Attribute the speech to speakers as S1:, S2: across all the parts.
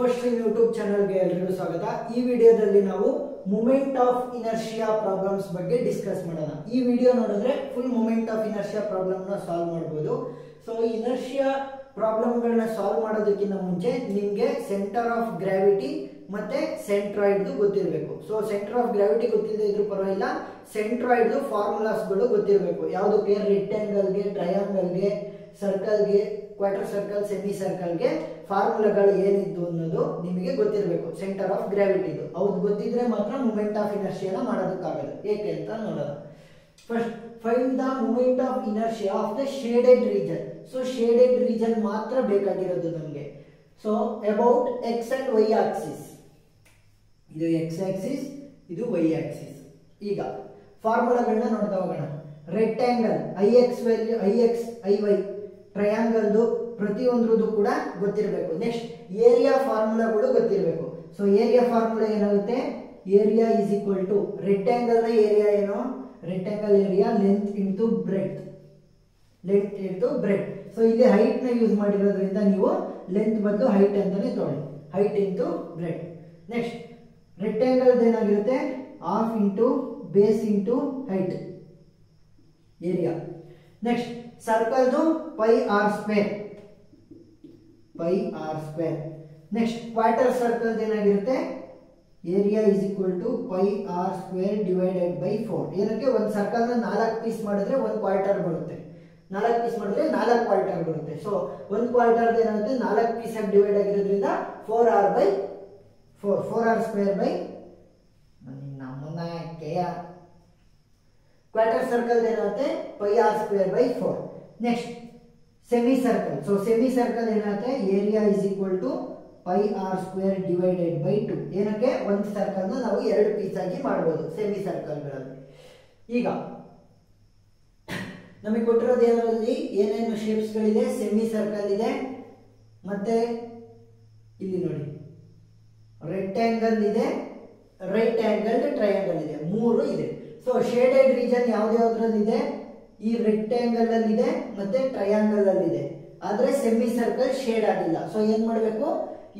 S1: First YouTube ಚಾನೆಲ್ಗೆ ಎಲ್ಲರಿಗೂ ಸ್ವಾಗತ. ಈ ವಿಡಿಯೋದಲ್ಲಿ ನಾವು ಮೂಮೆಂಟ್ ಆಫ್ ಇನರ್ಷಿಯಾ ಪ್ರಾಬ್ಲಮ್ಸ್ ಬಗ್ಗೆ ಡಿಸ್ಕಸ್ ಮಾಡೋಣ. ಈ ವಿಡಿಯೋ ನೋಡಿದ್ರೆ full moment of inertia problem ನ ಸಾಲ್ವ್ ಮಾಡಬಹುದು. ಸೊ ಇನರ್ಷಿಯಾ ಪ್ರಾಬ್ಲಮ್ಗಳನ್ನ ಸಾಲ್ವ್ ಮಾಡೋದಕ್ಕಿಂತ ಮುಂಚೆ ನಿಮಗೆ ಸೆಂಟರ್ ಆಫ್ ಗ್ರಾವಿಟಿ ಮತ್ತೆ ಸೆಂಟ್ರಾಯ್ಡ್ ಗೊತ್ತಿರಬೇಕು. ಸೊ ಸೆಂಟರ್ ಆಫ್ ಗ್ರಾವಿಟಿ ಗೊತ್ತಿಲ್ಲದೆ ಇದ್ರೂ ಪರವಾಗಿಲ್ಲ, ಸೆಂಟ್ರಾಯ್ಡ್ ಫಾರ್ಮುಲಾಸ್ಗಳು ಗೊತ್ತಿರಬೇಕು. ಯಾವುದಕ್ಕೆ? ರೆಕ್ಟಾಂಗಲ್ಗೆ, ಟ್ರಯಾಂಗಲ್ಗೆ, ಸರ್ಕಲ್ಗೆ, ಕ್ವಾರ್ಟರ್ ಸರ್ಕಲ್, ಸೆಮಿ ಸರ್ಕಲ್ಗೆ ಫಾರ್ಮುಲಾಗಳು ಏನಿದ್ದು ಅನ್ನೋದು ನಿಮಗೆ ಗೊತ್ತಿರಬೇಕು. ಸೆಂಟರ್ ಆಫ್ ಗ್ರಾವಿಟಿದು ಅವ್ದು ಗೊತ್ತಿದ್ರೆ ಮಾತ್ರ ಮೂಮೆಂಟ್ ಆಫ್ ಇನರ್ಷಿಯಾನ ಮಾಡೋದಕ್ಕಾಗಲ್ಲ. ಏಕೆ ಅಂತ ನೋಡೋಣ. First find the moment of inertia of the shaded region. So shaded region ಮಾತ್ರ ಬೇಕಾಗಿರೋದು ನಮಗೆ. So about x and y axis, ಇದು ಎಕ್ಸ್ ಆಕ್ಸಿಸ್, ಇದು ವೈ ಆಕ್ಸಿಸ್. ಈಗ ಫಾರ್ಮುಲಾಗಳನ್ನ ನೋಡ್ತಾ ಹೋಗೋಣ. Rectangle I x value, I x, I y, ಟ್ರಯಾಂಗಲ್ದು ಪ್ರತಿಯೊಂದ್ರದ್ದು ಕೂಡ ಗೊತ್ತಿರಬೇಕು. ನೆಕ್ಸ್ಟ್ ಏರಿಯಾ ಫಾರ್ಮುಲಾಗಳು ಗೊತ್ತಿರಬೇಕು. ಸೊ ಏರಿಯಾ ಫಾರ್ಮುಲಾ ಏನಾಗುತ್ತೆ? Area is equal to rectangle ನ ಏರಿಯಾ ಏನು? Rectangle area length into breadth, length into breadth. So ಇಲ್ಲಿ ಹೈಟ್ ನ ಯೂಸ್ ಮಾಡಿರೋದ್ರಿಂದ ನೀವು ಲೆಂತ್ ಬದಲು ಹೈಟ್ ಅಂತಾನೆ ತಗೊಳ್ಳಿ, height into breadth. Next rectangle ಏನಾಗಿರುತ್ತೆ? Half into base into height, area. Next ಸರ್ಕಲ್ದು pi r square, pi r square. Next quarter circle ಏನಾಗಿರುತ್ತೆ? Area is equal to pi r square divided by 4. ಏನಕ್ಕೆ? ಒಂದು circle ನ 4 piece ಮಾಡಿದ್ರೆ ಒಂದು quarter ಬರುತ್ತೆ, 4 piece ಮಾಡಿದ್ರೆ 4 ಕ್ವಾರ್ಟರ್ ಬರುತ್ತೆ. ಸೊ ಒಂದು ಕ್ವಾರ್ಟರ್ ಏನಾಗುತ್ತೆ? 4 ಪೀಸ್ ಆಗಿ ಡಿವೈಡ್ ಆಗಿರೋದ್ರಿಂದ 4r by 4, 4r square by ನಮ್ಮನ್ನ ಕ್ವಾರ್ಟರ್ ಸರ್ಕಲ್ ಏನಾಗುತ್ತೆ? Pi r square by 4. Next semi circle. So semi circle ಏನಾಗುತ್ತೆ? Area is equal to pi r square divided by 2. ಏನಕ್ಕೆ? ಒಂದು ಸರ್ಕಲ್ ನ ನಾವು 2 ಪೀಸ್ ಆಗಿ ಮಾಡಬಹುದು ಸೆಮಿ ಸರ್ಕಲ್ಗಳಲ್ಲಿ. ಈಗ ನಮಗೆ ಕೊಟ್ಟಿರೋದು ಏನಲ್ಲಿ ಏನೇನು ಶೇಪ್ಸ್ ಗಳಿದೆ? ಸೆಮಿ ಸರ್ಕಲ್ ಇದೆ, ಮತ್ತೆ ಇಲ್ಲಿ ನೋಡಿ ರೆಕ್ಟಾಂಗಲ್ ಇದೆ, ರೈಟ್ ಆಂಗಲ್ ಟ್ರಯಾಂಗಲ್ ಇದೆ, 3 ಇದೆ. ಸೊ ಶೇಡೆಡ್ ರೀಜನ್ ಯಾವ್ದ್ಯಾವ್ದ್ರಲ್ಲಿ ಇದೆ? ಈ ರೆಕ್ಟಾಂಗಲ್ ಅಲ್ಲಿ ಇದೆ ಮತ್ತೆ ಟ್ರಯಾಂಗಲ್ ಅಲ್ಲಿ ಇದೆ. ಆದ್ರೆ ಸೆಮಿ ಸರ್ಕಲ್ ಶೇಡ್ ಆಗಿಲ್ಲ. ಸೊ ಏನ್ ಮಾಡ್ಬೇಕು?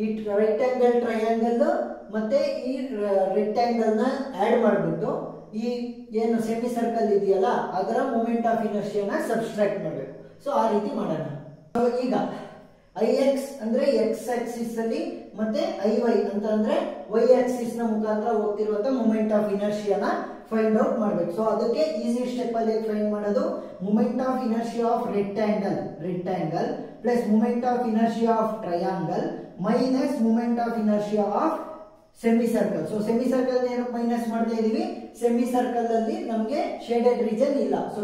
S1: ಈ ರೆಕ್ಟಾಂಗಲ್, ಟ್ರಯಾಂಗಲ್ ಮತ್ತೆ ಈ ರೆಕ್ಟಾಂಗಲ್ ನ ಆಡ್ ಮಾಡ್ಬಿಟ್ಟು ಈ ಏನು ಸೆಮಿ ಸರ್ಕಲ್ ಇದೆಯಲ್ಲ ಅದರ ಮೂಮೆಂಟ್ ಆಫ್ ಇನರ್ಷಿಯಾನ ಸಬ್ಸ್ಟ್ರಾಕ್ಟ್ ಮಾಡ್ಬೇಕು. ಸೊ ಆ ರೀತಿ ಮಾಡೋಣ. ಈಗ ಐ ಎಕ್ಸ್ ಅಂದ್ರೆ ಎಕ್ಸ್ ಆಕ್ಸಿಸ್ ಅಲ್ಲಿ ಮತ್ತೆ ಐ ವೈ ಅಂತ ಅಂದ್ರೆ ವೈ ಆಕ್ಸಿಸ್ ನ ಮುಖಾಂತರ ಹೋಗ್ತಿರುವಂತ ಮೂಮೆಂಟ್ ಆಫ್ ಇನರ್ಷಿಯಾನ ಫೈಂಡ್ ಔಟ್ ಮಾಡ್ಬೇಕು. ಸೊ ಅದಕ್ಕೆ ಈಸಿ ಸ್ಟೆಪ್ ಅಲ್ಲಿ ಫೈಂಡ್ ಮಾಡೋದು moment of inertia of rectangle, rectangle plus moment of inertia of triangle minus moment of inertia of semi circle. So semi circle ಏನಕ್ಕೆ minus ಮಾಡ್ತಾ ಇದೀವಿ? Semi circle ಅಲ್ಲಿ ನಮಗೆ shaded region ಇಲ್ಲ. So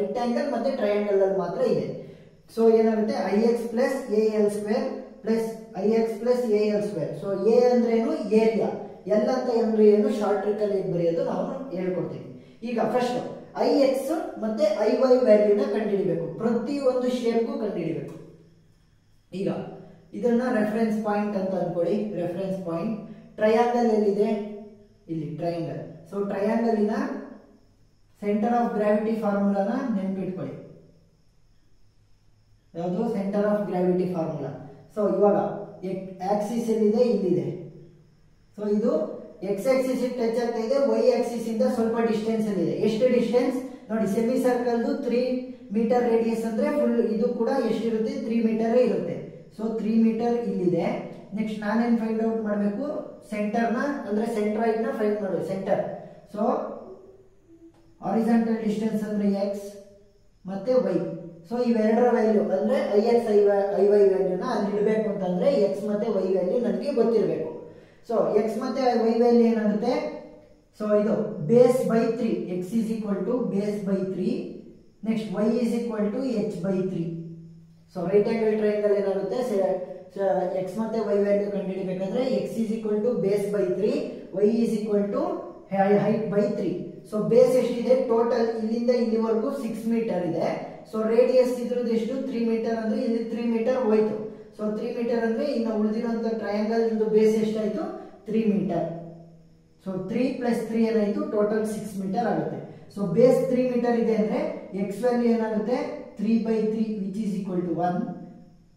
S1: rectangle ಮತ್ತೆ triangle ಅಲ್ಲಿ ಮಾತ್ರ ಇದೆ. ಸೊ ಏನಾಗುತ್ತೆ? I X plus A L square plus I X plus A L square. So A ಅಂದ್ರೇನು? ಏರಿಯಾ. ಎಲ್ ಅಂತ ಅಂದ್ರೆ ಏನು? ಶಾರ್ಟ್ ಟ್ರಿಕ್ ಅಲ್ಲಿ ಬರೆಯೋದು ನಾವು ಹೇಳ್ಕೊಡ್ತೀವಿ. ಈಗ ಫಸ್ಟ್ ಐ ಎಕ್ಸ್ ಮತ್ತೆ ಐ ವೈ ವ್ಯಾಲ್ಯೂನ ಕಂಡುಹಿಡಿಬೇಕು. ಪ್ರತಿಯೊಂದು ಶೇಪ್ಗೂ ಕಂಡುಹಿಡಿಬೇಕು. ಈಗ ಇದನ್ನ ರೆಫರೆನ್ಸ್ ಪಾಯಿಂಟ್ ಅಂತ ಅನ್ಕೊಳ್ಳಿ. ರೆಫರೆನ್ಸ್ ಪಾಯಿಂಟ್ ಟ್ರಯಾಂಗಲ್ ಎಲ್ಲಿದೆ? ಇಲ್ಲಿ ಟ್ರಯಾಂಗಲ್. ಸೊ ಟ್ರಯಾಂಗಲಿನ ಸೆಂಟರ್ ಆಫ್ ಗ್ರಾವಿಟಿ ಫಾರ್ಮುಲಾನ ನೆನ್ಪಿಟ್ಕೊಳ್ಳಿ. ಯಾವುದು? Centre of gravity formula. So ಇವಾಗ ಆಕ್ಸಿಸ್ ಎಲ್ಲಿದೆ? ಇಲ್ಲಿದೆ. ಸೊ ಇದು ಎಕ್ಸ್ ಆಕ್ಸಿಸ್ ಟಚ್ ಆಗ್ತಾ ಇದೆ, ವೈ ಆಕ್ಸಿಸ್ ಇಂದ ಸ್ವಲ್ಪ ಡಿಸ್ಟೆನ್ಸ್ ಅಲ್ಲಿ ಇದೆ. ಎಷ್ಟು ಡಿಸ್ಟೆನ್ಸ್ ನೋಡಿ? ಸೆಮಿ ಸರ್ಕಲ್ 3 ಮೀಟರ್ ರೇಡಿಯಸ್ ಅಂದ್ರೆ ಫುಲ್ ಇದು ಕೂಡ ಎಷ್ಟಿರುತ್ತೆ? 3 ಮೀಟರ್ ಇರುತ್ತೆ. ಸೊ 3 ಮೀಟರ್ ಇಲ್ಲಿದೆ. ನೆಕ್ಸ್ಟ್ ನಾನೇನ್ ಫೈಂಡ್ ಔಟ್ ಮಾಡಬೇಕು? ಸೆಂಟರ್ ನ ಅಂದ್ರೆ ಸೆಂಟ್ರಾಯ್ಡ್ ನ ಫೈಂಡ್ ಮಾಡಬೇಕು. ಸೆಂಟರ್. ಸೊ ಹಾರಿಜಾಂಟಲ್ ಡಿಸ್ಟೆನ್ಸ್ ಅಂದ್ರೆ ಎಕ್ಸ್ ಮತ್ತೆ ವೈ. ಸೊ ಇವೆರಡರ ವ್ಯಾಲ್ಯೂ ಅಂದ್ರೆ ಐ ಎಕ್ಸ್ ಐ ವೈ ವ್ಯಾಲ್ಯೂನ ಅಲ್ಲಿ ಇಡಬೇಕು ಅಂತಂದ್ರೆ ಎಕ್ಸ್ ಮತ್ತೆ ವೈ ವ್ಯಾಲ್ಯೂ ನನಗೆ ಗೊತ್ತಿರಬೇಕು. ಸೊ ಎಕ್ಸ್ ಮತ್ತೆ ವೈ ವ್ಯಾಲ್ಯೂ ಏನಾಗುತ್ತೆ? ಸೊ ಇದು base by 3, X is equal to base by 3. Next y is equal to h by 3. So right angle triangle ಏನಾಗುತ್ತೆ? ಎಕ್ಸ್ ಮತ್ತೆ ವೈ ವ್ಯಾಲ್ಯೂ ಕಂಡುಹಿಡಿಬೇಕಾದ್ರೆ x is equal to base by 3, y is equal to height by 3. So base ಎಷ್ಟಿದೆ? Total ಇಲ್ಲಿಂದ ಇಲ್ಲಿವರೆಗೂ 6 metre ಇದೆ. So radius ಇದ್ರದ್ದು ಎಷ್ಟು? 3 metre ಅಂದ್ರೆ ಇಲ್ಲಿ 3 ಮೀಟರ್ ಹೋಯ್ತು. ಸೊ 3 ಮೀಟರ್ ಅಂದ್ರೆ ಇನ್ನು ಉಳಿದಿರುವಂತ ಟ್ರಯಾಂಗಲ್ ಬೇಸ್ ಎಷ್ಟಾಯ್ತು? 3 ಮೀಟರ್. ಸೊ 3 ಪ್ಲಸ್ 3 ಏನಾಯ್ತು? ಟೋಟಲ್ 6 ಮೀಟರ್ ಆಗುತ್ತೆ. ಸೊ ಬೇಸ್ 3 ಮೀಟರ್ ಇದೆ ಅಂದ್ರೆ ಎಕ್ಸ್ ವ್ಯಾಲ್ಯೂ ಏನಾಗುತ್ತೆ? 3/3 which is equal to 1.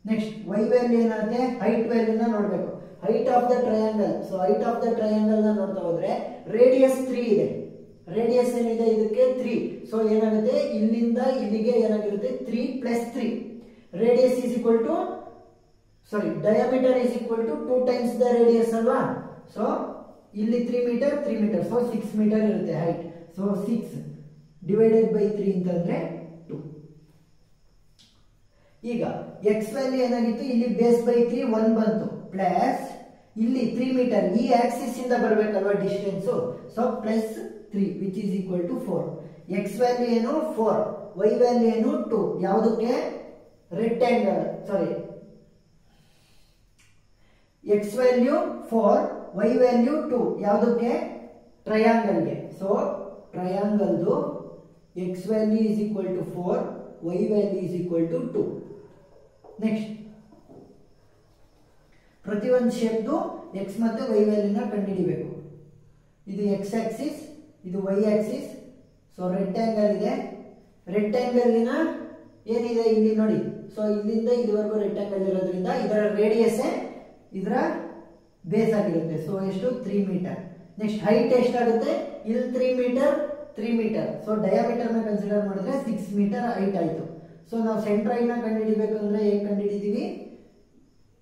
S1: Next Y value ಏನಾಗುತ್ತೆ? ಹೈಟ್ ವ್ಯಾಲ್ಯೂನ ನೋಡಬೇಕು. Height of the triangle. So height of the triangle ನ ನೋಡ್ತಾ ಹೋದ್ರೆ ರೇಡಿಯಸ್ 3 ಇದೆ. ರೇಡಿಯಸ್ ಏನಿದೆ ಇದಕ್ಕೆ 3. ಸೊ ಏನಾಗುತ್ತೆ ಇಲ್ಲಿಂದ ಇಲ್ಲಿಗೆ ಏನಾಗಿರುತ್ತೆ 3 + 3. Radius is equal to diameter is equal to 2 times the radius ಅಲ್ವಾ. ಸೊ ಇಲ್ಲಿ 3 ಮೀಟರ್ 3 ಮೀಟರ್, ಸೊ 6 ಮೀಟರ್ ಇರುತ್ತೆ ಹೈಟ್. ಸೊ 6 ಡಿವೈಡೆಡ್ ಬೈ 3 ಅಂತಂದ್ರೆ 2. ಈಗ ಎಕ್ಸ್ ವ್ಯಾಲ್ಯೂ ಏನಾಗಿತ್ತು, ಇಲ್ಲಿ ಬೇಸ್ ಬೈ 3 1 ಬಂತು, ಪ್ಲಸ್ ಇಲ್ಲಿ 3 ಮೀಟರ್ ಈ ಆಕ್ಸಿಸ್ ಇಂದ ಬರಬೇಕಲ್ವಾ distance. So plus 3 which is equal to 4. X value ಏನು 4, ವೈ ವ್ಯಾಲ್ಯೂ ಏನು 2. ಯಾವುದಕ್ಕೆ rectangle, x value 4, y value 2. ಯಾವುದಕ್ಕೆ ಟ್ರಯಾಂಗಲ್ಗೆ. ಸೊ ಟ್ರಯಾಂಗಲ್ದು x value is equal to 4, y value is equal to 2. Next ಪ್ರತಿಯೊಂದು ಶೇಪ್ದು ಎಕ್ಸ್ ಮತ್ತೆ ವೈ ವ್ಯಾಲ್ಯೂನ ಕಂಡುಹಿಡಿಬೇಕು. ಇದು ಎಕ್ಸ್ ಆಕ್ಸಿಸ್, ಇದು ವೈ ಆಕ್ಸಿಸ್. ಸೊ ರೆಕ್ಟಾಂಗಲ್ ಇದೆ, ರೆಕ್ಟಾಂಗಲ್ನ ಏನಿದೆ ಇಲ್ಲಿ ನೋಡಿ. ಸೊ ಇಲ್ಲಿಂದ ಇಲ್ಲಿವರೆಗೂ ರೆಕ್ಟಾಂಗಲ್ ಇರೋದ್ರಿಂದ ಇದರ ರೇಡಿಯಸ್ ಇದರ ಬೇಸ್ ಆಗಿರುತ್ತೆ. ಸೊ ಎಷ್ಟು 3 ಮೀಟರ್. ನೆಕ್ಸ್ಟ್ ಹೈಟ್ ಎಷ್ಟಾಗುತ್ತೆ, ಇಲ್ಲಿ 3 ಮೀಟರ್ 3 ಮೀಟರ್. ಸೊ ಡಯಾಮೀಟರ್ ನ ಕನ್ಸಿಡರ್ ಮಾಡಿದ್ರೆ 6 ಮೀಟರ್ ಹೈಟ್ ಆಯ್ತು. ಸೊ ನಾವು ಸೆಂಟ್ರಾಯ್ಡ್ ನ ಕಂಡುಹಿಡಿಬೇಕು ಅಂದ್ರೆ ಹೇಗೆ ಕಂಡುಹಿಡಿದೀವಿ,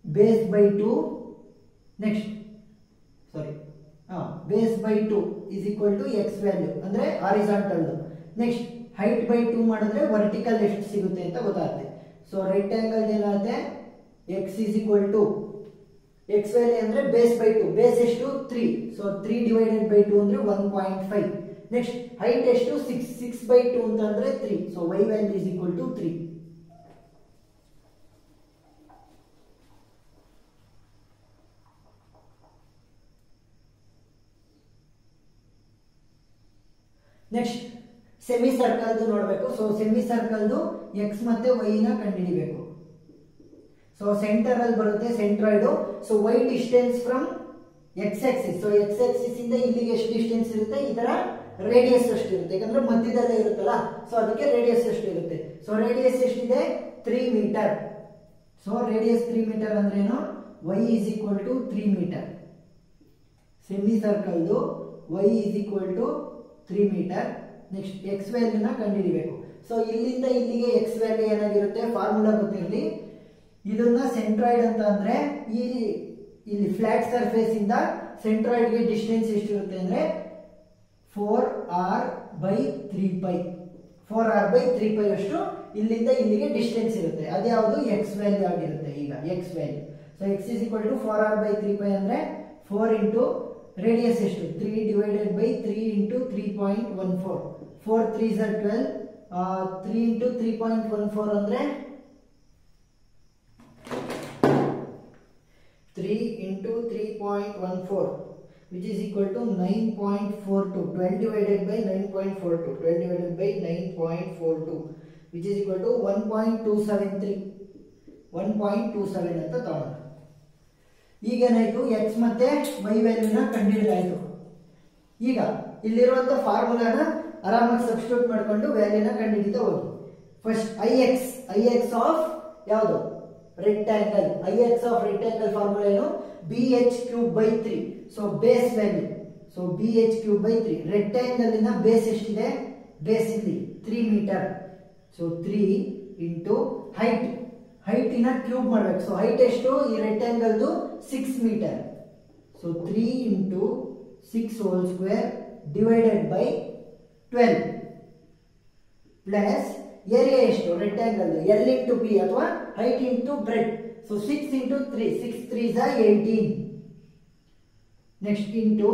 S1: base by 2 next base by 2 is equal to x value ಅಂದ್ರೆ ಹಾರಿಜಾಂಟಲ್. ನೆಕ್ಸ್ಟ್ ಹೈಟ್ ಬೈ 2 ಮಾಡಿದ್ರೆ ವರ್ಟಿಕಲ್ ಎಷ್ಟು ಸಿಗುತ್ತೆ ಅಂತ ಗೊತ್ತಾಗುತ್ತೆ. ಸೊ ರೆಕ್ಟಾಂಗಲ್ ಏನಾಗುತ್ತೆ x is equal to x value ಅಂದ್ರೆ ಬೇಸ್ ಬೈ 2, ಬೇಸ್ ಎಷ್ಟು 3. ಸೊ 3 ಡಿವೈಡೆಡ್ ಬೈ 2 ಅಂದ್ರೆ 1.5. ನೆಕ್ಸ್ಟ್ ಹೈಟ್ ಎಷ್ಟು 6, 6 ಬೈ 2 ಅಂತಂದ್ರೆ 3. So y value is equal to 3. Next semi ಸರ್ಕಲ್ದು ನೋಡಬೇಕು. ಸೊ ಸೆಮಿ ಸರ್ಕಲ್ದು ಎಕ್ಸ್ ಮತ್ತೆ ವೈ ನ ಕಂಡುಹಿಡಿಬೇಕು. ಸೊ ಸೆಂಟರ್ ಅಲ್ಲಿ ಬರುತ್ತೆ centroid. So y distance from x axis. So x axis ಇಂದ ಇಲ್ಲಿಗೆ ಎಷ್ಟು ಡಿಸ್ಟೆನ್ಸ್ ಇರುತ್ತೆ, ಇದರ ರೇಡಿಯಸ್ ಎಷ್ಟು ಇರುತ್ತೆ, ಯಾಕಂದ್ರೆ ಮಧ್ಯದಲ್ಲೇ ಇರುತ್ತಲ್ಲ. ಸೊ ಅದಕ್ಕೆ ರೇಡಿಯಸ್ ಎಷ್ಟು ಇರುತ್ತೆ. ಸೊ ರೇಡಿಯಸ್ ಎಷ್ಟಿದೆ 3 ಮೀಟರ್. ಸೊ ರೇಡಿಯಸ್ 3 ಮೀಟರ್ ಅಂದ್ರೇನು, y is equal to 3 metre. Semi ಸರ್ಕಲ್ದು y is equal to 3 metre. Next x ವ್ಯಾಲ್ಯೂನ ಕಂಡುಹಿಡಿಬೇಕು. ಸೊ ಇಲ್ಲಿಂದ ಇಲ್ಲಿಗೆ ಎಕ್ಸ್ ವ್ಯಾಲ್ಯೂ ಏನಾಗಿರುತ್ತೆ, ಫಾರ್ಮುಲಾ ಗೊತ್ತಿರಲಿ. ಇದನ್ನ ಸೆಂಟ್ರಾಯ್ಡ್ ಅಂತ ಅಂದ್ರೆ ಇಲ್ಲಿ ಫ್ಲಾಟ್ ಸರ್ಫೇಸ್ ಇಂದ ಸೆಂಟ್ರಾಯ್ಡ್ ಗೆ ಡಿಸ್ಟೆನ್ಸ್ ಎಷ್ಟಿರುತ್ತೆ ಅಂದ್ರೆ 4r/3π. 4r/3π ಅಷ್ಟು ಇಲ್ಲಿಂದ ಇಲ್ಲಿಗೆ ಡಿಸ್ಟೆನ್ಸ್ ಇರುತ್ತೆ. ಅದ್ಯಾವುದು ಎಕ್ಸ್ ವ್ಯಾಲ್ಯೂ ಆಗಿರುತ್ತೆ. ಈಗ X value. So X is equal to 4r/3π ಅಂದ್ರೆ 4 ಇಂಟು ರೇಡಿಯಸ್ ಎಷ್ಟು 3 divided by 3 into 3.14. 4 3s are 12. 3 into 3.14 ಅಂದ್ರೆ 3 into 3.14 which is equal to 9.42. 12 divided by 9.42. 12 divided by 9.42 which is equal to 1.273. 1.27 ಅಂತ ತಗೊಳ್ಳೋಣ. ಈಗ ಏನಾಯ್ತು, X ಮತ್ತೆ ವೈ ವ್ಯಾಲ್ಯೂನ ಕಂಡುಹಿಡಿದಾಯ್ತು. ಈಗ ಇಲ್ಲಿರುವಂತ ಫಾರ್ಮುಲಾನ ಆರಾಮಾಗಿ ಸಬ್ಸ್ಟಿಟ್ಯೂಟ್ ಮಾಡಿಕೊಂಡು ವ್ಯಾಲ್ಯೂನ ಕಂಡುಹಿಡಿತಾ ಹೋಗಿ. ಫಸ್ಟ್ ಐಎಕ್ಸ್ ಆಫ್ ಯಾವುದು rectangle. IX of rectangle formula ಏನು, bh3/3. So base value. So bh3/3. Rectangle ಇನ ಬೇಸ್ ಎಷ್ಟಿದೆ, ಬೇಸ್ ಇಲ್ಲಿ 3 ಮೀಟರ್. ಸೊ 3 ಇಂಟು ಹೈಟ್ ಇನ ಕ್ಯೂಬ್ ಮಾಡಬೇಕು. ಸೊ ಹೈಟ್ ಎಷ್ಟು ಈ ರೆಕ್ಟಾಂಗಲ್ದು 6 metre. So 3 into 6 whole square divided by 12 plus area ಎಷ್ಟು ರೆಕ್ಟಾಂಗಲ್ ಎಲ್ ಇಂಟು ಬಿ ಅಥವಾ height into breadth. So 6 into 3, 6 3s are 18. Next into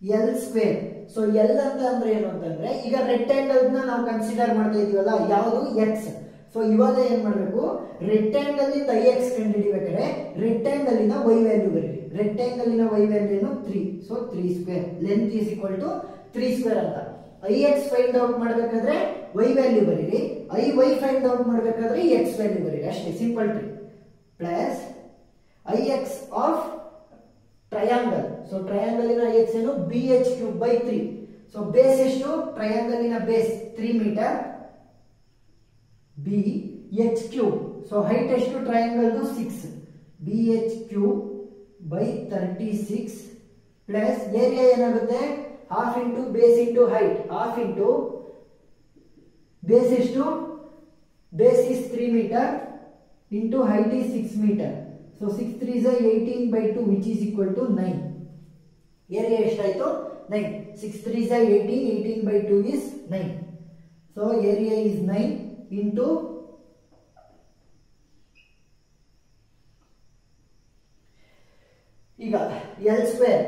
S1: L square. So L ಅಂತ ಅಂದ್ರೆ ಏನು ಅಂತಂದ್ರೆ, ಈಗ ರೆಕ್ಟಾಂಗಲ್ ನ ನಾವು ಕನ್ಸಿಡರ್ ಮಾಡ್ತಾ ಇದೀವಲ್ಲ, ಯಾವುದು ಎಕ್ಸ್. ಸೊ ಇವಾಗ ಏನ್ ಮಾಡ್ಬೇಕು, ರೆಕ್ಟಾಂಗಲ್ ಇಂದ ಐಎಕ್ಸ್ ಕಂಡುಹಿಡಿಬೇಕಾದ್ರೆ ರೆಕ್ಟಾಂಗಲ್ ಇನ ವೈ ವ್ಯಾಲ್ಯೂ ಬರೀರಿ. ರೆಕ್ಟಾಂಗಲ್ ಇನ ವೈ ವ್ಯಾಲ್ಯೂ ಏನು 3. So 3 square. Length is equal to 3 square ಅಂತ. ಐಎಕ್ಸ್ ಫೈಂಡ್ ಔಟ್ ಮಾಡಬೇಕಾದ್ರೆ ವೈ ವ್ಯಾಲ್ಯೂ ಬರೀರಿ, ವೈ ಫೈಂಡ್ ಔಟ್ ಮಾಡಬೇಕಾದ್ರೆ ಎಕ್ಸ್ ವ್ಯಾಲ್ಯೂ ಬರೀರಿ. ಅಷ್ಟೇ, simple trick. Plus I x of triangle. So triangle ಇನ ಐಎಕ್ಸ್ ಏನು bh3/3. ಸೊ ಬೇಸ್ ಎಷ್ಟು, ಟ್ರಯಾಂಗಲ್ ಇನ base 3 metre, bh3. So height ಎಷ್ಟು triangle 6 BHQ by 36 plus area ಏನಾಗುತ್ತೆ half into base into height, half into base ಎಷ್ಟು base is 3 meter into height is 6 meter. So 6 3 is 18 by 2 which is equal to 9. Area ಎಷ್ಟಾಯಿತು 9. 6 3 is 18, 18 by 2 is 9. So area is 9 into ಈಗ L square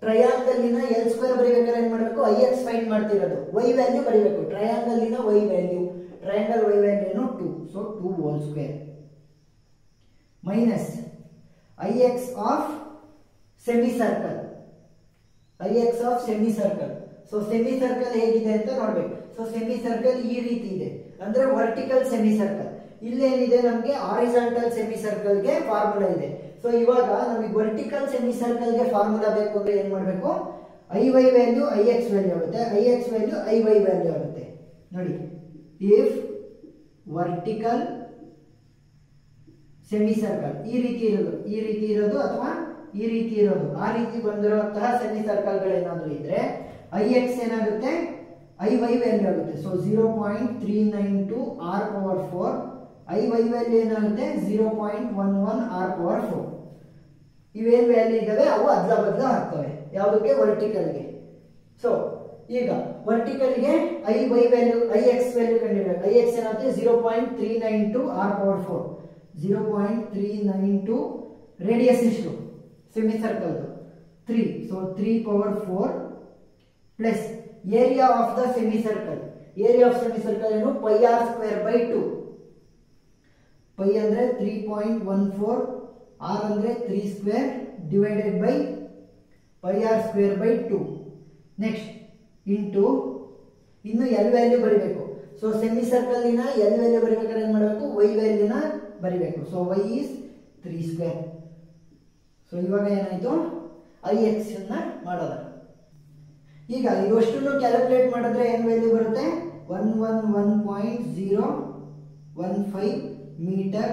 S1: triangle ಇನ L square ಬರಿಬೇಕಾದ್ರೆ ಏನು ಮಾಡಬೇಕು Ix find ಮಾಡ್ತಿರೋದು y value ಬರಿಬೇಕು triangle ಇನ y value triangle y value ಏನು 2 so 2 whole square minus Ix of semicircle so semicircle ಹೇಗಿದೆ ಅಂತ ನೋಡಬೇಕು so semicircle ಈ ರೀತಿ ಇದೆ ಅಂದ್ರೆ ವರ್ಟಿಕಲ್ semicircle ಇಲ್ಲಿ ಏನಿದೆ ನಮಗೆ ಹಾರಿಜಾಂಟಲ್ semicircle ಗೆ ಫಾರ್ಮುಲಾ ಇದೆ ಸೊ ಇವಾಗ ನಮಗೆ ವರ್ಟಿಕಲ್ ಸೆಮಿಸರ್ಕಲ್ ಗೆ ಫಾರ್ಮುಲಾ ಬೇಕು ಅಂದ್ರೆ ಏನು ಮಾಡಬೇಕು Iy ವ್ಯಾಲ್ಯೂ Ix ವ್ಯಾಲ್ಯೂ ಆಗುತ್ತೆ Ix ವ್ಯಾಲ್ಯೂ Iy ವ್ಯಾಲ್ಯೂ ಆಗುತ್ತೆ ನೋಡಿ ಇಫ್ ವರ್ಟಿಕಲ್ ಸೆಮಿಸರ್ಕಲ್ ಈ ರೀತಿ ಇರೋದು ಅಥವಾ ಈ ರೀತಿ ಇರೋದು ಆ ರೀತಿ ಬಂದಿರುವಂತಹ ಸೆಮಿಸರ್ಕಲ್ ಗಳು ಏನಾದರೂ ಇದ್ರೆ Ix ಏನಾಗುತ್ತೆ Iy ವ್ಯಾಲ್ಯೂ ಆಗುತ್ತೆ so 0.392 r power 4 Iy value ಏನಾಗುತ್ತೆ 0.11 r power 4 ಇವೇನ್ ವ್ಯಾಲ್ಯೂ ಇದಾವೆ ಅವು ಅದ್ಲ ಬದಲ ಆಗ್ತವೆ ಯಾವುದಕ್ಕೆ ವರ್ಟಿಕಲ್ ಗೆ ಸೊ ಈಗ ವರ್ಟಿಕಲ್ ಗೆ Iy ವ್ಯಾಲ್ಯೂ Ix ವ್ಯಾಲ್ಯೂ ಕಂಡುಹಿಡಿಯಬೇಕು Ix ಏನಾಗುತ್ತೆ 0.392 r power 4 0.392 ರೇಡಿಯಸ್ ಎಷ್ಟು semi circle 3 so 3 power 4 plus area of the semi circle ಏನು pi r square by 2 pi ಅಂದ್ರೆ 3.14 r ಅಂದ್ರೆ 3 square divided by pi r square by 2 next into ಇನ್ನು L value ಬರಿಬೇಕು so semi circle ಇನ L value ಬರಿಬೇಕಾದ್ರೆ ಏನು ಮಾಡಬೇಕು y ವ್ಯಾಲ್ಯೂನ ಬರಿಬೇಕು so y is 3 square so ಇವಾಗ ಏನಾಯ್ತು Ix ಅನ್ನು ಮಾಡೋಣ ಈಗ ಇವಷ್ಟನ್ನು ಕ್ಯಾಲ್ಕುಲೇಟ್ ಮಾಡಿದ್ರೆ ಏನು ವ್ಯಾಲ್ಯೂ ಬರುತ್ತೆ 111.015 meter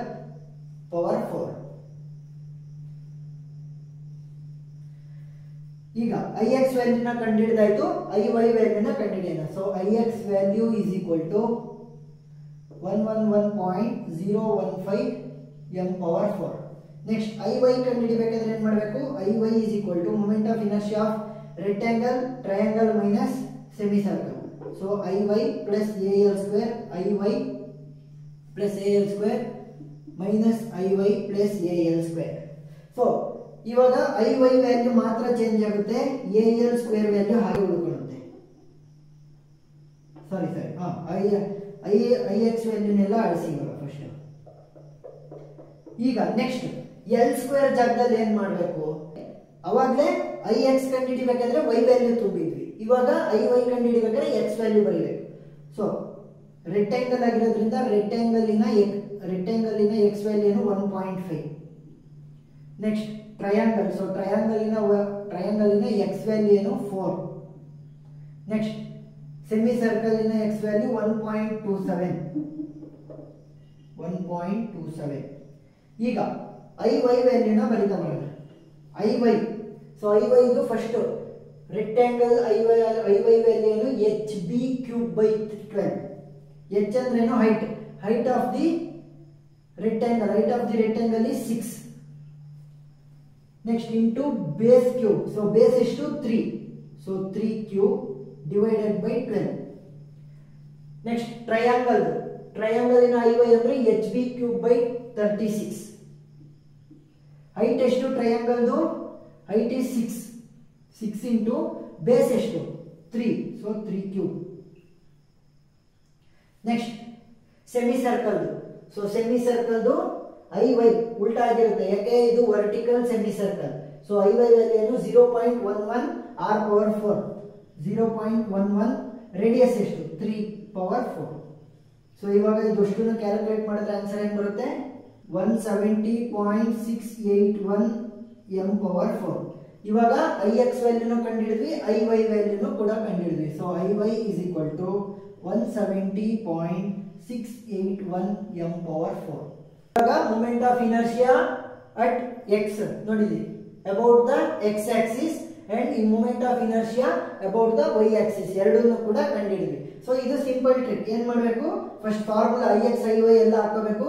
S1: power 4 ಈಗ Ix ವ್ಯಾಲ್ಯೂನ ಕಂಡುಹಿಡಿದಾಯ್ತು Iy ವ್ಯಾಲ್ಯೂನ ಕಂಡುಹಿಡಿಯೋಣ so Ix value is equal to 111.015 m power 4 next Iy ಕಂಡುಹಿಡಿಯಬೇಕಾದ್ರೆ ಏನು ಮಾಡಬೇಕು Iy is equal to moment of inertia of rectangle triangle minus semicircle so Iy plus al square Iy plus al square minus Iy plus al square so ಇವಾಗ Iy value ಮಾತ್ರ change ಆಗುತ್ತೆ al square value ಹಾಗೆ ಉಳಿಕೊಳ್ಳುತ್ತೆ ಸಾರಿ Ix ವ್ಯಾಲ್ಯೂನೆಲ್ಲ ಅಳಿಸಿ ಇವಾಗ first ಈಗ next L square ಜಾಗದಲ್ಲಿ ಏನು ಮಾಡಬೇಕು ಅವಾಗಲೇ Ix ಕಂಡುಹಿಡಿಯಬೇಕಾದ್ರೆ y ವ್ಯಾಲ್ಯೂ ತುಂಬಿದ್ವಿ ಇವಾಗ Iy ಕಂಡುಹಿಡಿಯಬೇಕಾದ್ರೆ x ವ್ಯಾಲ್ಯೂ ಬರೀಬೇಕು ಸೊ ರೆಕ್ಟಾಂಗಲ್ ಆಗಿರೋದ್ರಿಂದ ರೆಕ್ಟಾಂಗಲ್ ಇನ x ವ್ಯಾಲ್ಯೂ ಏನು 1.5 ನೆಕ್ಸ್ಟ್ ಟ್ರಯಾಂಗಲ್ ಸೊ ಟ್ರಯಾಂಗಲ್ ಇನ x ವ್ಯಾಲ್ಯೂ ಏನು 4 ನೆಕ್ಸ್ಟ್ ಸೆಮಿ ಸರ್ಕಲ್ ಇನ x ವ್ಯಾಲ್ಯೂ 1.27 ಈಗ Iy ವ್ಯಾಲ್ಯೂನ ಬರಿತಾ ಬರೋಣ Iy ಸೊ Iy ಇದು ಫಸ್ಟ್ ರೆಕ್ಟಾಂಗಲ್ Iy ವ್ಯಾಲ್ಯೂ ಏನು hb³ 12 h ಅಂದ್ರೇನು height of the rectangle is 6 next into base cube so base ಎಷ್ಟು 3 so 3 cube divided by 12 next triangle ಇನ Iy ಅಂದ್ರೆ hb³ by 36 height ಎಷ್ಟು triangle height is 6 into base ಎಷ್ಟು 3 so 3 cube next semicircle so semicircle Iy ಉಲ್ಟಾ ಆಗಿರುತ್ತೆ ಯಾಕೆ ಇದು vertical ಸೆಮಿಸರ್ಕಲ್ so Iy value ಏನು 0.11 r power 4 0.11 ರೇಡಿಯಸ್ ಎಷ್ಟು 3 power 4 ಸೊ ಇವಾಗ ಇದಷ್ಟನ್ನು ಕ್ಯಾಲ್ಕುಲೇಟ್ ಮಾಡಿದ್ರೆ ಆನ್ಸರ್ ಏನು ಬರುತ್ತೆ 170.681 m power 4 ಇವಾಗ Ix ವ್ಯಾಲ್ಯೂನು ಕಂಡುಹಿಡಿದ್ವಿ Iy ವ್ಯಾಲ್ಯೂನು ಕೂಡ ಕಂಡುಹಿಡಿದ್ವಿ so Iy is equal to 170.681 m power 4 ಇವಾಗ moment of inertia at x ನೋಡಿದ್ವಿ about the x axis and ಈ moment of inertia about the y axis ಎರಡನ್ನೂ ಕೂಡ ಕಂಡುಹಿಡಿದ್ವಿ. ಸೊ ಇದು ಸಿಂಪಲ್ ಟ್ರಿಕ್. ಏನ್ ಮಾಡಬೇಕು, ಫಸ್ಟ್ ಫಾರ್ಮುಲಾ IX IY ಎಲ್ಲ ಹಾಕೋಬೇಕು,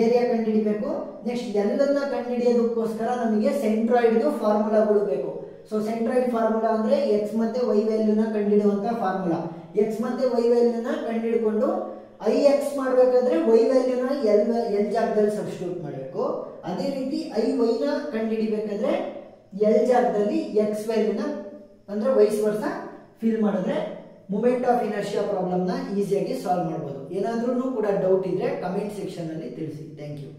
S1: ಏರಿಯಾ ಕಂಡುಹಿಡಿಬೇಕು. ನೆಕ್ಸ್ಟ್ ಎಲ್ಲದನ್ನ ಕಂಡುಹಿಡಿಯೋದಕ್ಕೋಸ್ಕರ ನಮಗೆ ಸೆಂಟ್ರಾಯ್ಡ್ ಫಾರ್ಮುಲಾಗಳು ಬೇಕು. ಸೊ ಸೆಂಟ್ರಾಯ್ಡ್ ಫಾರ್ಮುಲಾ ಅಂದ್ರೆ ಎಕ್ಸ್ ಮತ್ತೆ ವೈ ವ್ಯಾಲ್ಯೂನ ಕಂಡುಹಿಡಿಯುವಂತ ಫಾರ್ಮುಲಾ. ಎಕ್ಸ್ ಮತ್ತೆ ವೈ ವ್ಯಾಲ್ಯೂನ ಕಂಡುಹಿಡ್ಕೊಂಡು IX ಮಾಡಬೇಕಾದ್ರೆ ವೈ ವ್ಯಾಲ್ಯೂನ ಎಲ್ ಜಾಗದಲ್ಲಿ ಸಬ್ಸ್ಟಿಟ್ಯೂಟ್ ಮಾಡಬೇಕು. ಅದೇ ರೀತಿ IY ನ ಕಂಡುಹಿಡಿಬೇಕಾದ್ರೆ ಎಲ್ ಜಾಗದಲ್ಲಿ ಎಕ್ಸ್ ವ್ಯಾಲ್ಯೂನ ಅಂದ್ರೆ ವೈಸ್ ವರ್ಸ ಫಿಲ್ ಮಾಡಿದ್ರೆ ಮೂಮೆಂಟ್ ಆಫ್ ಇನರ್ಷಿಯಾ ಪ್ರಾಬ್ಲಮ್ ನ ಈಸಿಯಾಗಿ ಸಾಲ್ವ್ ಮಾಡಬಹುದು. ಏನಾದ್ರೂ ಕೂಡ ಡೌಟ್ ಇದ್ರೆ ಕಮೆಂಟ್ ಸೆಕ್ಷನ್ ಅಲ್ಲಿ ತಿಳಿಸಿ. Thank you.